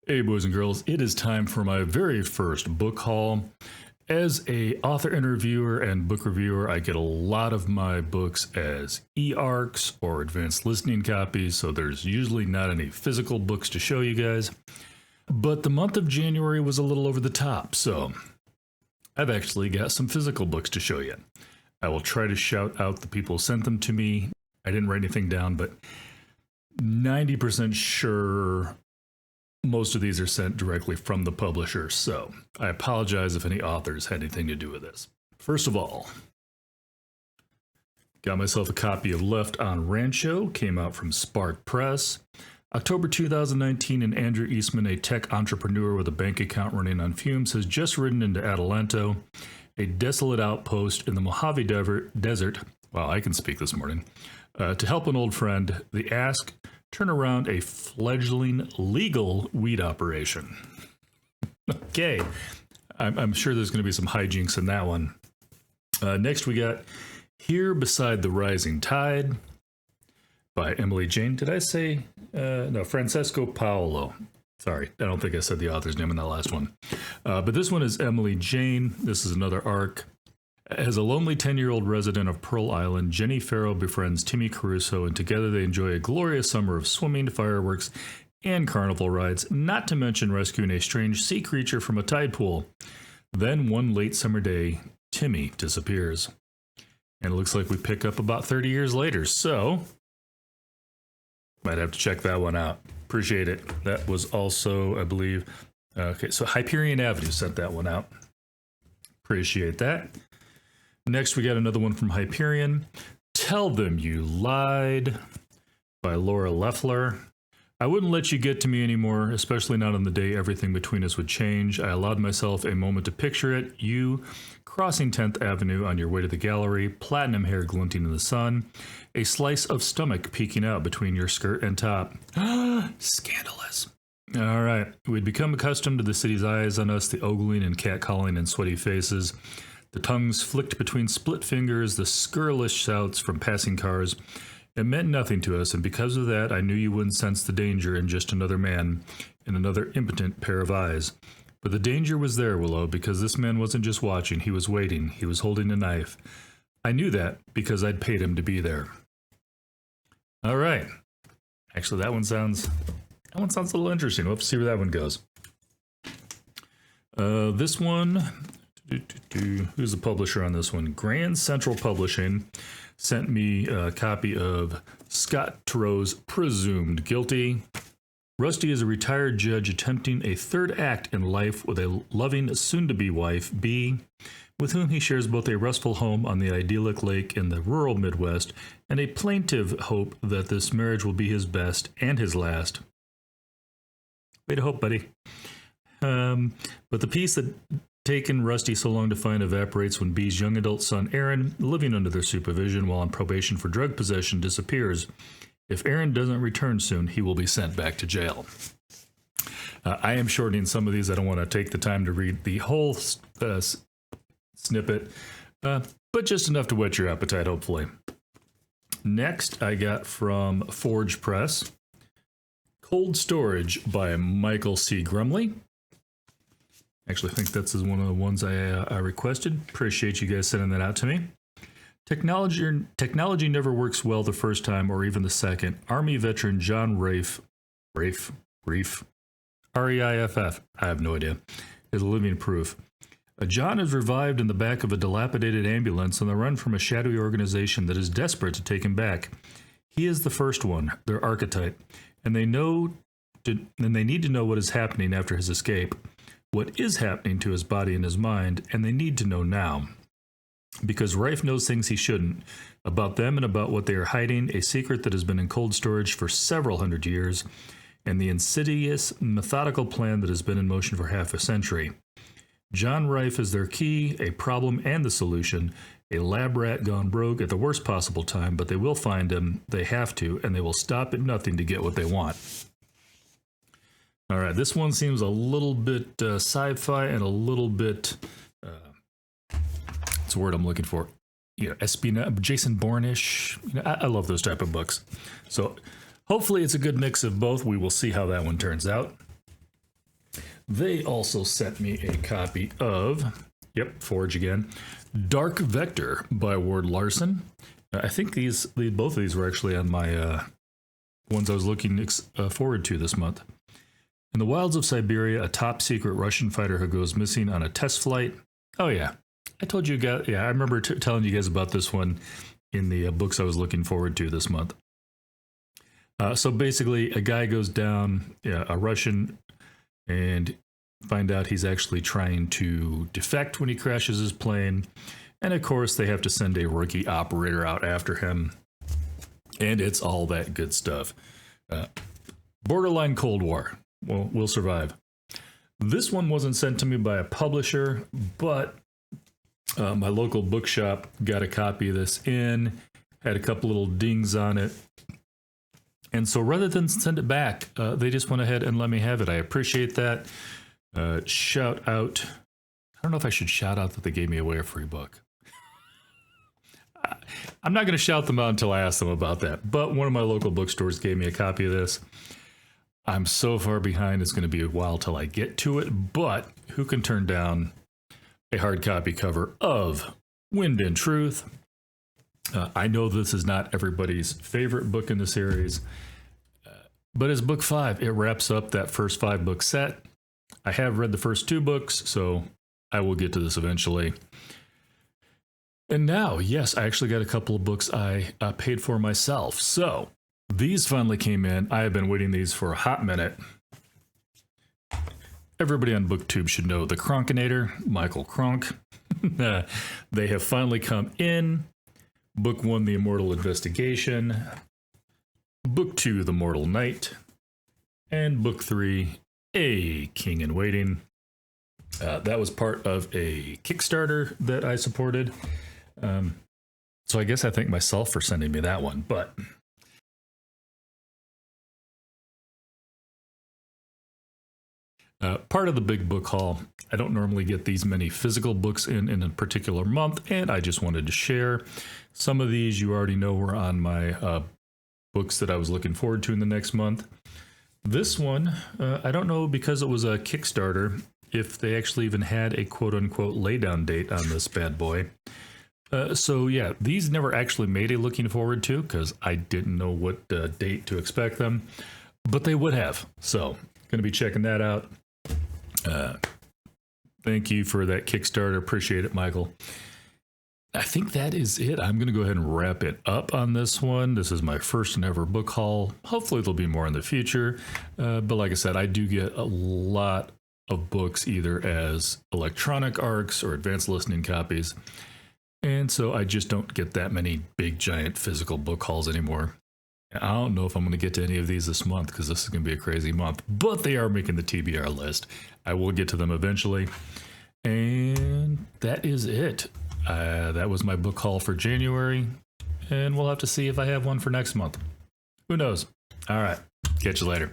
Hey boys and girls, it is time for my very first book haul. As a author interviewer and book reviewer, I get a lot of my books as e-arcs or advanced listening copies, so there's usually not any physical books to show you guys. But the month of January was a little over the top, so I've actually got some physical books to show you. I will try to shout out the people who sent them to me. I didn't write anything down, but 90% sure most of these are sent directly from the publisher, so I apologize if any authors had anything to do with this. First of all, got myself a copy of Left on Rancho, came out from Spark Press. October 2019, and Andrew Eastman, a tech entrepreneur with a bank account running on fumes, has just ridden into Adelanto, a desolate outpost in the Mojave Desert. Wow, I can speak this morning. To help an old friend, the Ask turn around a fledgling legal weed operation. Okay, I'm sure there's going to be some hijinks in that one. Next, we got Here Beside the Rising Tide by Emily Jane. Did I say? No, Francesco Paolo. Sorry, I don't think I said the author's name in that last one. But this one is Emily Jane. This is another arc. As a lonely 10-year-old resident of Pearl Island, Jenny Farrow befriends Timmy Caruso, and together they enjoy a glorious summer of swimming, fireworks, and carnival rides, not to mention rescuing a strange sea creature from a tide pool. Then one late summer day, Timmy disappears. And it looks like we pick up about 30 years later, so might have to check that one out. Appreciate it. That was also, I believe, okay, so Hyperion Avenue sent that one out. Appreciate that. Next, we got another one from Hyperion. Tell Them You Lied by Laura Leffler. I wouldn't let you get to me anymore, especially not on the day everything between us would change. I allowed myself a moment to picture it. You crossing 10th Avenue on your way to the gallery, platinum hair glinting in the sun, a slice of stomach peeking out between your skirt and top. Scandalous. All right. We'd become accustomed to the city's eyes on us, the ogling and catcalling and sweaty faces. The tongues flicked between split fingers, the scurrilous shouts from passing cars. It meant nothing to us, and because of that, I knew you wouldn't sense the danger in just another man and another impotent pair of eyes. But the danger was there, Willow, because this man wasn't just watching, he was waiting, he was holding a knife. I knew that because I'd paid him to be there. All right. Actually, that one sounds a little interesting. We'll have to see where that one goes. This one... Who's the publisher on this one? Grand Central Publishing sent me a copy of Scott Turow's Presumed Guilty. Rusty is a retired judge attempting a third act in life with a loving soon-to-be wife, Bee, with whom he shares both a restful home on the idyllic lake in the rural Midwest and a plaintive hope that this marriage will be his best and his last. Way to hope, buddy. But the piece that taken Rusty so long to find evaporates when Bee's young adult son Aaron, living under their supervision while on probation for drug possession, disappears. If Aaron doesn't return soon, he will be sent back to jail. I am shortening some of these. I don't want to take the time to read the whole snippet, but just enough to whet your appetite, hopefully. Next, I got from Forge Press, Cold Storage by Michael C. Grumley. Actually, I think that's one of the ones I requested. Appreciate you guys sending that out to me. Technology never works well the first time or even the second. Army veteran John Reif, R-E-I-F-F, I have no idea, is living proof. John is revived in the back of a dilapidated ambulance on the run from a shadowy organization that is desperate to take him back. He is the first one, their archetype, and they need to know what is happening after his escape. What is happening to his body and his mind, and they need to know now. Because Reif knows things he shouldn't, about them and about what they are hiding, a secret that has been in cold storage for several hundred years, and the insidious, methodical plan that has been in motion for half a century. John Reif is their key, a problem and the solution, a lab rat gone rogue at the worst possible time, but they will find him, they have to, and they will stop at nothing to get what they want. All right, this one seems a little bit sci-fi and a little bit, what's the word I'm looking for? Espionage, Jason Bourne-ish. I love those type of books. So hopefully it's a good mix of both. We will see how that one turns out. They also sent me a copy of, yep, Forge again, Dark Vector by Ward Larson. I think both of these were actually on my ones I was looking forward to this month. In the wilds of Siberia, a top secret Russian fighter who goes missing on a test flight. Oh yeah, I told you guys. Yeah, I remember telling you guys about this one in the books I was looking forward to this month. So basically, a guy goes down, a Russian, and find out he's actually trying to defect when he crashes his plane. And of course, they have to send a rookie operator out after him. And it's all that good stuff. Borderline Cold War. Well, we'll survive. This one wasn't sent to me by a publisher, but my local bookshop got a copy of this in, had a couple little dings on it. And so rather than send it back, they just went ahead and let me have it. I appreciate that. Shout out. I don't know if I should shout out that they gave me away a free book. I'm not going to shout them out until I ask them about that. But one of my local bookstores gave me a copy of this. I'm so far behind, it's going to be a while till I get to it. But who can turn down a hard copy cover of Wind and Truth? I know this is not everybody's favorite book in the series, but as book 5, it wraps up that first 5-book set. I have read the first 2 books, so I will get to this eventually. And now, yes, I actually got a couple of books I paid for myself. So these finally came in. I have been waiting these for a hot minute. Everybody on BookTube should know the Cronkinator, Michael Cronk. They have finally come in. Book 1, The Immortal Investigation. Book 2, The Mortal Knight. And Book 3, A King in Waiting. That was part of a Kickstarter that I supported. So I guess I thank myself for sending me that one, but part of the big book haul, I don't normally get these many physical books in a particular month, and I just wanted to share. Some of these you already know were on my books that I was looking forward to in the next month. This one, I don't know, because it was a Kickstarter, if they actually even had a quote-unquote laydown date on this bad boy. So yeah, these never actually made a looking forward to, because I didn't know what date to expect them, but they would have. So, going to be checking that out. Thank you for that Kickstarter. Appreciate it, Michael. I think that is it. I'm going to go ahead and wrap it up on this one. This is my first and ever book haul. Hopefully there'll be more in the future. But like I said, I do get a lot of books either as electronic ARCs or advanced listening copies. And so I just don't get that many big, giant physical book hauls anymore. I don't know if I'm going to get to any of these this month because this is going to be a crazy month, but they are making the TBR list. I will get to them eventually. And that is it. That was my book haul for January, and we'll have to see if I have one for next month. Who knows? All right. Catch you later.